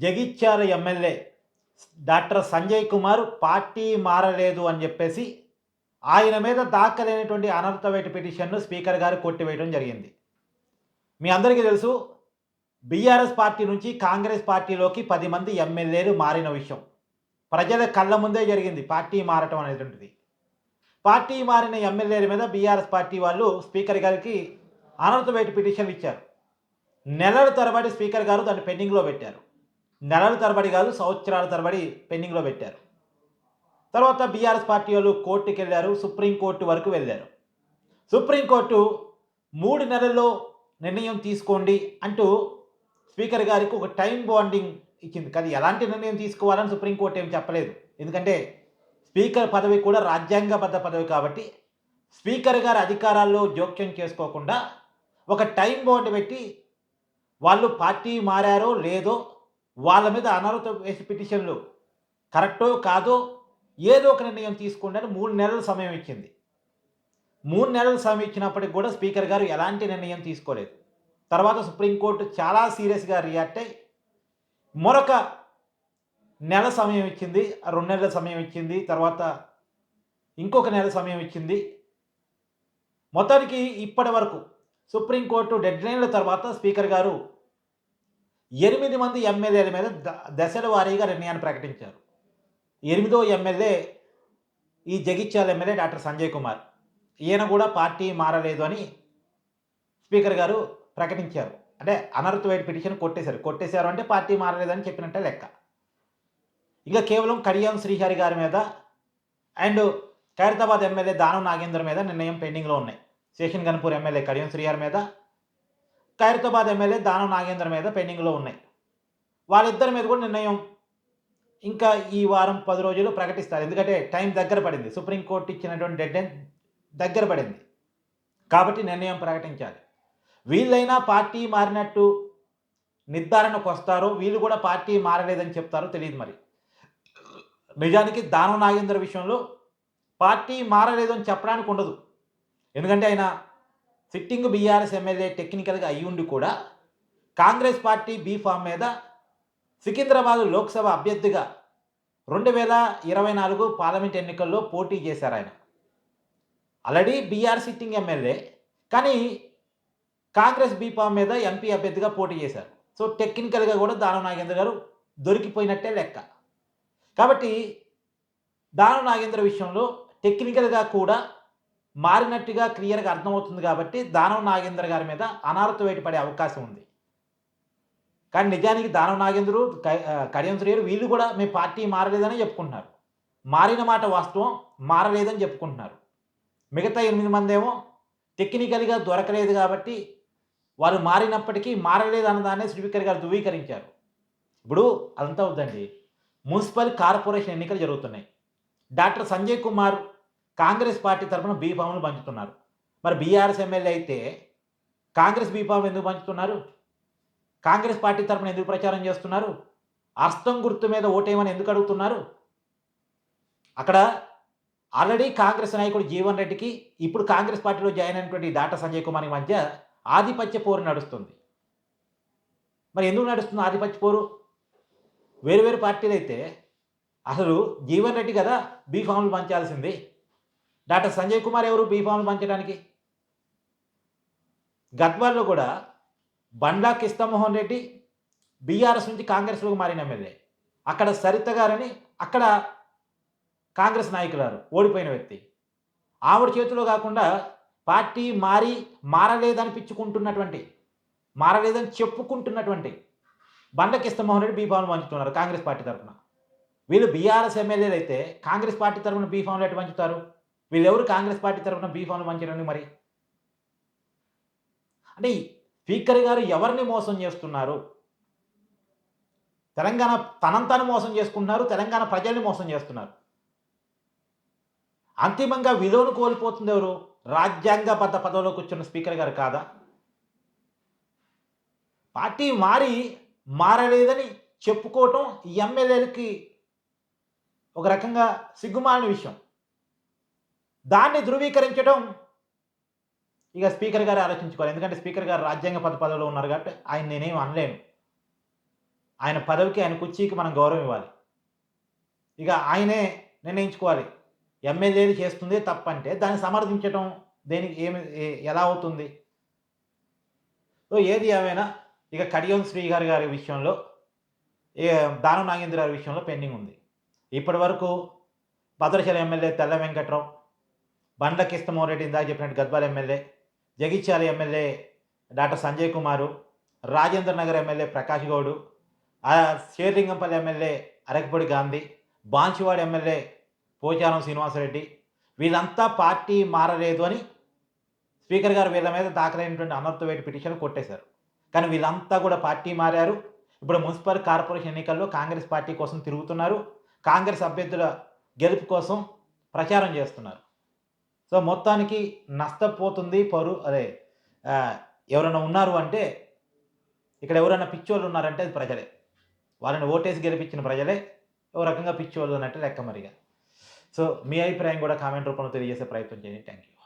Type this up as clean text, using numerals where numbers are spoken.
Jagtial MLA doctor Sanjay Kumar party మారలేదు అని చెప్పేసి ఆయన మీద దాఖలైనటువంటి అనర్హత వేటు పిటిషన్‌ను స్పీకర్ గారు కొట్టివేయడం జరిగింది. మీ అందరికీ తెలుసు బీఆర్ఎస్ పార్టీ నుంచి కాంగ్రెస్ పార్టీలోకి 10 మంది ఎమ్మెల్యేలు మారిన విషయం. ప్రజల కళ్ళ ముందే జరిగింది పార్టీ మారటం అనేటువంటిది. పార్టీ మారిన ఎమ్మెల్యేల మీద బీఆర్ఎస్ పార్టీ వాళ్ళు స్పీకర్ గారికి అనర్హత వేటు పిటిషన్‌లు ఇచ్చారు. నెలల తరబడి స్పీకర్ గారు దాన్ని పెండింగ్‌లో పెట్టారు. నెలల తరబడి కాదు, సంవత్సరాల తరబడి పెండింగ్‌లో పెట్టారు. తర్వాత బీఆర్ఎస్ పార్టీ వాళ్ళు కోర్టుకెళ్లారు. సుప్రీం కోర్టు వరకు వెళ్లారు. సుప్రీం కోర్టు 3 నెలల్లో నిర్ణయం తీసుకోండి అంటూ స్పీకర్ గారికి ఒక టైం బాండింగ్ ఇచ్చింది. కానీ ఎలాంటి నిర్ణయం తీసుకోవాలని సుప్రీం కోర్ట్ ఏమి చెప్పలేదు. ఎందుకంటే స్పీకర్ పదవి కూడా రాజ్యాంగబద్ధ పదవి కాబట్టి స్పీకర్ గారి అధికారాల్లో జోక్యం చేసుకోకుండా ఒక టైం బౌండ్ పెట్టి వాళ్ళు పార్టీ మారారో లేదో వాళ్ళ మీద అనర్హత వేసి పిటిషన్లు కరెక్టో కాదో ఏదో ఒక నిర్ణయం తీసుకోండి అని 3 నెలల సమయం ఇచ్చింది. 3 నెలల సమయం ఇచ్చినప్పటికి కూడా స్పీకర్ గారు ఎలాంటి నిర్ణయం తీసుకోలేదు. తర్వాత సుప్రీంకోర్టు చాలా సీరియస్‌గా రియాక్ట్ అయ్యి మరొక నెల సమయం ఇచ్చింది. 2 నెలల సమయం ఇచ్చింది. తర్వాత ఇంకొక నెల సమయం ఇచ్చింది. మొత్తానికి ఇప్పటి వరకు సుప్రీంకోర్టు డెడ్‌లైన్‌ల తర్వాత స్పీకర్ గారు 8 మంది ఎమ్మెల్యేల మీద దశల వారీగా నిర్ణయాన్ని ప్రకటించారు. 8వ ఎమ్మెల్యే ఈ జగిత్యాల ఎమ్మెల్యే డాక్టర్ సంజయ్ కుమార్. ఈయన కూడా పార్టీ మారలేదు అని స్పీకర్ గారు ప్రకటించారు. అంటే అనర్హత వేటు పిటిషన్ కొట్టేశారు. కొట్టేశారు అంటే పార్టీ మారలేదని చెప్పినట్టే లెక్క. ఇంకా కేవలం కడియం శ్రీహరి గారి మీద అండ్ ఖైరతాబాద్ ఎమ్మెల్యే దానం నాగేందర్ మీద నిర్ణయం పెండింగ్‌లో ఉన్నాయి. శేషన్ గన్పూర్ ఎమ్మెల్యే కడియం శ్రీహరి మీద, ఖైరతాబాద్ ఎమ్మెల్యే దానం నాగేందర్ మీద పెండింగ్‌లో ఉన్నాయి. వాళ్ళిద్దరి మీద కూడా నిర్ణయం ఇంకా ఈ వారం 10 రోజుల్లో ప్రకటిస్తారు. ఎందుకంటే టైం దగ్గర పడింది. సుప్రీం కోర్ట్ ఇచ్చినటువంటి డెడ్‌లైన్ దగ్గర పడింది. కాబట్టి నిర్ణయం ప్రకటించాలి. వీళ్ళైనా పార్టీ మారినట్టు నిర్ధారణకొస్తారో, వీళ్ళు కూడా పార్టీ మారలేదని చెప్తారో తెలీదు మరి. నిజానికి దానం నాగేందర్ విషయంలో పార్టీ మారలేదు అని చెప్పడానికి ఉండదు. ఎందుకంటే ఆయన సిట్టింగ్ బీఆర్ఎస్ ఎమ్మెల్యే టెక్నికల్‌గా అయ్యుండి కూడా కాంగ్రెస్ పార్టీ బీ ఫామ్ మీద సికింద్రాబాద్ లోక్సభ అభ్యర్థిగా 2024 పార్లమెంట్ ఎన్నికల్లో పోటీ చేశారాయన. Already BR sitting MLA. కానీ కాంగ్రెస్ బీ ఫామ్ మీద ఎంపీ అభ్యర్థిగా పోటీ చేశారు. సో టెక్నికల్‌గా కూడా దానం నాగేందర్ గారు దొరికిపోయినట్టే లెక్క. కాబట్టి దానం నాగేందర్ విషయంలో టెక్నికల్‌గా కూడా మారినట్టుగా క్లియర్‌గా అర్థమవుతుంది కాబట్టి దానం నాగేందర్ గారి మీద అనర్హత వేటు పడే అవకాశం ఉంది. కానీ నిజానికి దానం నాగేందరు, కడియం శ్రీహరి వీళ్ళు కూడా మేము పార్టీ మారలేదనే చెప్పుకుంటున్నారు. మారిన మాట వాస్తవం, మారలేదని చెప్పుకుంటున్నారు. మిగతా 8 మందేమో టెక్నికల్‌గా దొరకలేదు కాబట్టి వాళ్ళు మారినప్పటికీ మారలేదు అన్నదాన్నే స్పీకర్ గారు ధృవీకరించారు. ఇప్పుడు అదంతా వద్దండి. మున్సిపల్ కార్పొరేషన్ ఎన్నికలు జరుగుతున్నాయి. డాక్టర్ సంజయ్ కుమార్ కాంగ్రెస్ పార్టీ తరఫున బీ ఫామ్‌లు పంచుతున్నారు. మరి బీఆర్ఎస్ ఎమ్మెల్యే అయితే కాంగ్రెస్ బీ ఫామ్ ఎందుకు పంచుతున్నారు? కాంగ్రెస్ పార్టీ తరఫున ఎందుకు ప్రచారం చేస్తున్నారు? హస్తం గుర్తు మీద ఓటేయమని ఎందుకు అడుగుతున్నారు? అక్కడ ఆల్రెడీ కాంగ్రెస్ నాయకుడు జీవన్ రెడ్డికి, ఇప్పుడు కాంగ్రెస్ పార్టీలో జాయిన్ అయినటువంటి డాక్టర్ సంజయ్ కుమార్‌కి మధ్య ఆధిపత్య పోరు నడుస్తుంది. మరి ఎందుకు నడుస్తుంది ఆధిపత్య పోరు? వేరు వేరు పార్టీలైతే అసలు జీవన్ రెడ్డి కదా బీ ఫామ్‌లు పంచాల్సింది. డాక్టర్ సంజయ్ కుమార్ ఎవరు బీ ఫామ్‌లు పంచడానికి? గద్వాల్లో కూడా బండ్లా కిష్టమోహన్ రెడ్డి బీఆర్ఎస్ నుంచి కాంగ్రెస్‌లోకి మారిన ఎమ్మెల్యే. అక్కడ సరిత గారని అక్కడ కాంగ్రెస్ నాయకురాలు ఓడిపోయిన వ్యక్తి. ఆవిడ చేతిలో కాకుండా పార్టీ మారలేదని చెప్పుకుంటున్నటువంటి బండ్ల కిష్టమోహన్ రెడ్డి బీ ఫామ్‌లు పంచుతున్నారు కాంగ్రెస్ పార్టీ తరఫున. వీళ్ళు బీఆర్ఎస్ ఎమ్మెల్యేలు అయితే కాంగ్రెస్ పార్టీ తరఫున బీ ఫామ్‌లు ఎట్లా పంచుతారు? వీళ్ళెవరు కాంగ్రెస్ పార్టీ తరఫున బీ ఫామ్‌లు పంచడానికి మరి? అంటే స్పీకర్ గారు ఎవరిని మోసం చేస్తున్నారు? తెలంగాణ తనను తాను మోసం చేసుకుంటున్నారు. తెలంగాణ ప్రజల్ని మోసం చేస్తున్నారు. అంతిమంగా విలువను కోల్పోతుంది ఎవరు? రాజ్యాంగబద్ధ పదవిలో కూర్చున్న స్పీకర్ గారు కాదా? పార్టీ మారలేదని చెప్పుకోవటం ఈ ఎమ్మెల్యేలకి ఒక రకంగా సిగ్గుమాలిన విషయం. దాన్ని ధృవీకరించడం ఇక స్పీకర్ గారే ఆలోచించుకోవాలి. ఎందుకంటే స్పీకర్ గారు రాజ్యాంగబద్ధ పదవిలో ఉన్నారు కాబట్టి ఆయన నేనేమి అనలేను. ఆయన పదవికి, ఆయన కుర్చీకి మనం గౌరవం ఇవ్వాలి. ఇక ఆయనే నిర్ణయించుకోవాలి. ఎమ్మెల్యేలు చేస్తుందే తప్పంటే దాన్ని సమర్థించటం దేనికి ఎలా అవుతుంది? సో, ఏది ఏమైనా ఇక కడియం శ్రీహరి గారి విషయంలో ఏ దానం నాగేంద్ర గారి విషయంలో పెండింగ్ ఉంది. ఇప్పటివరకు భద్రాచలం ఎమ్మెల్యే తెల్ల వెంకట్రావు, బండ్ల కృష్ణమోహన్ రెడ్డి ఇందాక చెప్పినట్టు Gadwal MLA, Jagtial MLA doctor Sanjay Kumar, Rajendra Nagar MLA Prakash Goud, Serilingampally MLA Arekapudi Gandhi, Banswada MLA Pocharam Srinivasa Reddy వీళ్ళంతా పార్టీ మారలేదు అని స్పీకర్ గారు వీళ్ళ మీద దాఖలైనటువంటి అనర్థ వేటు పిటిషన్ కొట్టేశారు. కానీ వీళ్ళంతా కూడా పార్టీ మారారు. ఇప్పుడు మున్సిపల్ కార్పొరేషన్ ఎన్నికల్లో కాంగ్రెస్ పార్టీ కోసం తిరుగుతున్నారు. కాంగ్రెస్ అభ్యర్థుల గెలుపు కోసం ప్రచారం చేస్తున్నారు. సో, మొత్తానికి నష్టపోతుంది ఎవరైనా ఉన్నారు అంటే ఇక్కడ ఎవరైనా పిచ్చోళ్ళు ఉన్నారంటే అది ప్రజలే. వాళ్ళని ఓటేసి గెలిపించిన ప్రజలే ఓ రకంగా పిచ్చోళ్ళు అన్నట్టు లెక్క మరిగా. సో, మీ అభిప్రాయం కూడా కామెంట్ రూపంలో తెలియజేసే ప్రయత్నం చేయండి. Thank you.